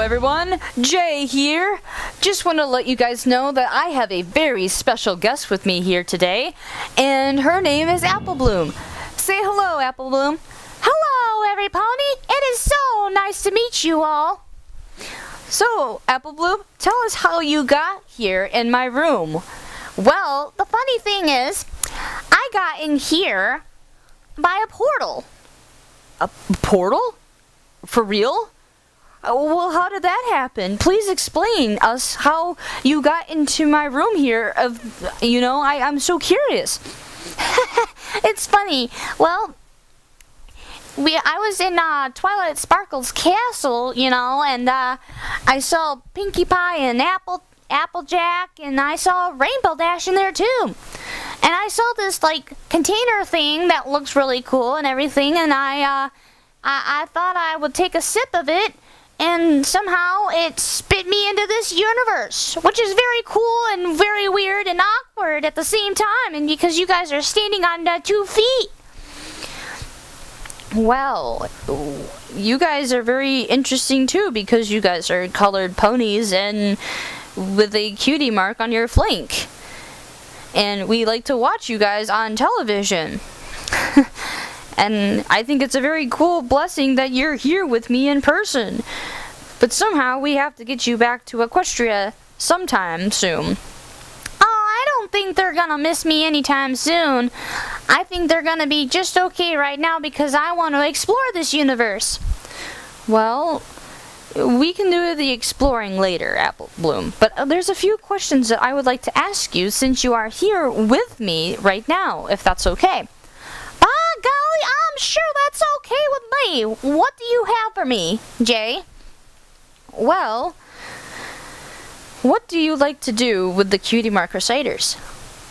everyone, Jay here. Just want to let you guys know that I have a very special guest with me here today, and her name is AppleBloom. Say hello, AppleBloom. Hello, every pony. It is so nice to meet you all. So, AppleBloom, tell us how you got here in my room. Well, the funny thing is, I got in here by a portal. A portal? For real? Well, how did that happen? Please explain us how you got into my room here. I'm so curious. It's funny. Well, I was in Twilight Sparkle's castle, and I saw Pinkie Pie and Applejack, and I saw Rainbow Dash in there too. And I saw this container thing that looks really cool and everything, and I thought I would take a sip of it, and somehow it spit me into this universe, which is very cool and very weird and awkward at the same time, and because you guys are standing on 2 feet. Well, you guys are very interesting too, because you guys are colored ponies and with a cutie mark on your flank. And we like to watch you guys on television. And I think it's a very cool blessing that you're here with me in person. But somehow we have to get you back to Equestria sometime soon. I don't think they're gonna miss me anytime soon. I think they're gonna be just okay right now because I want to explore this universe. Well, we can do the exploring later, AppleBloom. But there's a few questions that I would like to ask you since you are here with me right now, if that's okay. By golly, I'm sure that's okay with me. What do you have for me, Jay? Well, what do you like to do with the Cutie Mark Reciters?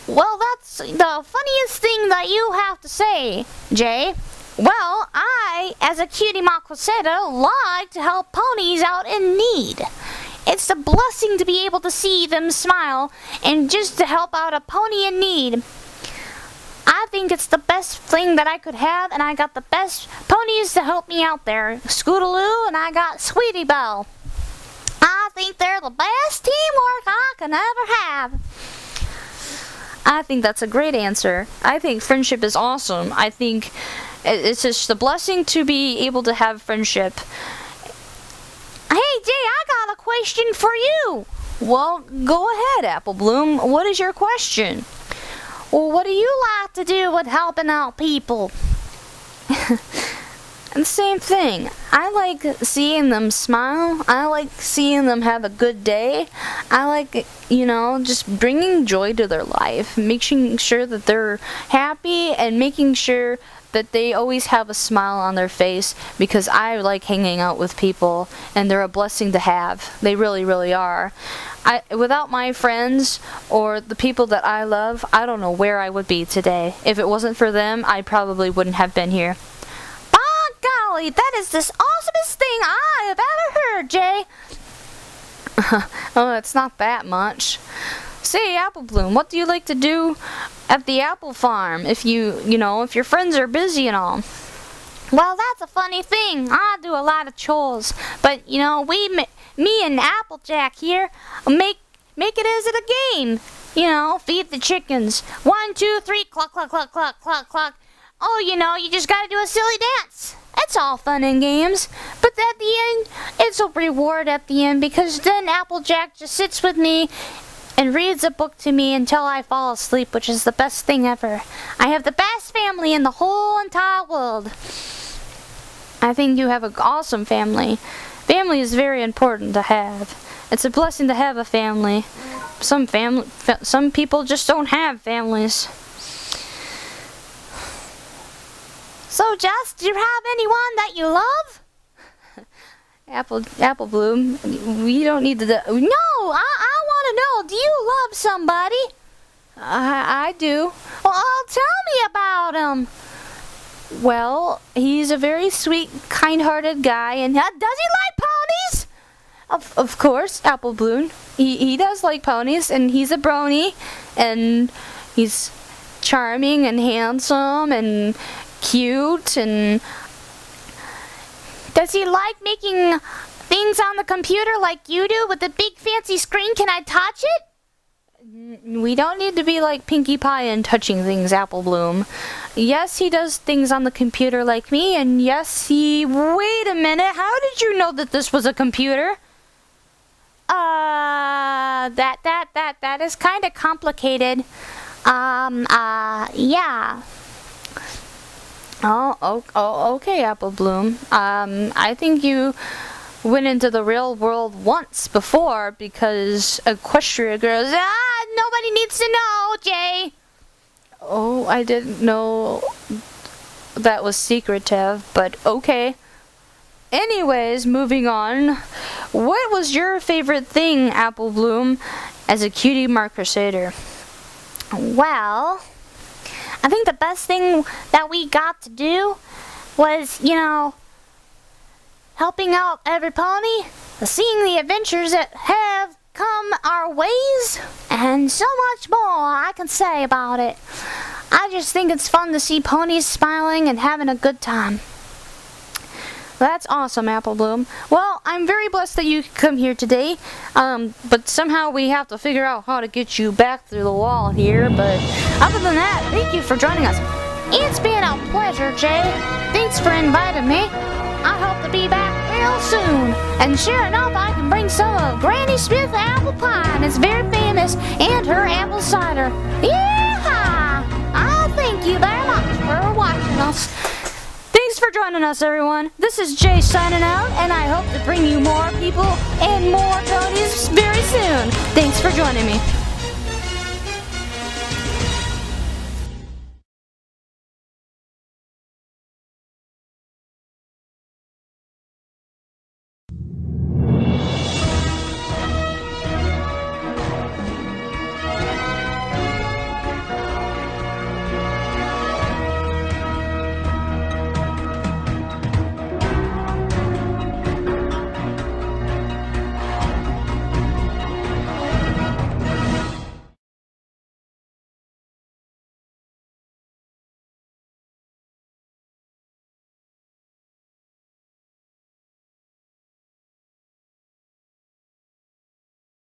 Well, that's the funniest thing that you have to say, Jay. Well, I, as a Cutie Mark Reciter, like to help ponies out in need. It's a blessing to be able to see them smile and just to help out a pony in need. I think it's the best thing that I could have, and I got the best ponies to help me out there. Scootaloo, and I got Sweetie Belle. I think they're the best teamwork I can ever have. I think that's a great answer. I think friendship is awesome. I think it's just a blessing to be able to have friendship. Hey, Jay, I got a question for you. Well, go ahead, AppleBloom. What is your question? Well, what do you like to do with helping out people? And same thing. I like seeing them smile. I like seeing them have a good day. I like, just bringing joy to their life, making sure that they're happy and making sure that they always have a smile on their face, because I like hanging out with people and they're a blessing to have. They really, really are. Without my friends or the people that I love, I don't know where I would be today. If it wasn't for them, I probably wouldn't have been here. Golly, that is the awesomest thing I have ever heard, Jay. Oh, it's not that much. Say, AppleBloom, what do you like to do at the apple farm if if your friends are busy and all? Well, that's a funny thing. I do a lot of chores, but me and Applejack here make it as a game. Feed the chickens. 1, 2, 3, cluck, cluck, cluck, cluck, cluck, cluck. Oh, you just gotta do a silly dance. It's all fun and games, but at the end, it's a reward at the end, because then Applejack just sits with me and reads a book to me until I fall asleep, which is the best thing ever. I have the best family in the whole entire world. I think you have an awesome family. Family is very important to have. It's a blessing to have a family. Some people just don't have families. So, Jess, do you have anyone that you love? AppleBloom, we don't need to... No, I want to know, do you love somebody? I do. Well, tell me about him. Well, he's a very sweet, kind-hearted guy, and does he like ponies? Of course, AppleBloom. He does like ponies, and he's a brony, and he's charming and handsome and cute, and does he like making things on the computer like you do with the big fancy screen? Can I touch it? We don't need to be like Pinkie Pie and touching things, AppleBloom. Yes, he does things on the computer like me, and yes, he... Wait a minute, how did you know that this was a computer? That is kind of complicated. Yeah. Oh, okay, AppleBloom. I think you went into the real world once before because Equestria girls... Nobody needs to know, Jay. Oh, I didn't know that was secretive, but okay. Anyways, moving on. What was your favorite thing, AppleBloom, as a cutie mark crusader? Well, I think the best thing that we got to do was, helping out every pony, seeing the adventures that have come our ways, and so much more I can say about it. I just think it's fun to see ponies smiling and having a good time. That's awesome, AppleBloom. Well, I'm very blessed that you could come here today, but somehow we have to figure out how to get you back through the wall here, but other than that, thank you for joining us. It's been a pleasure, Jay. Thanks for inviting me. I hope to be back real soon. And sure enough, I can bring some of Granny Smith's apple pie, and it's very famous, and her apple cider. Yeah! Thank you very much for watching us. Thanks for joining us, everyone. This is Jay signing out, and I hope to bring you more people and more ponies very soon. Thanks for joining me.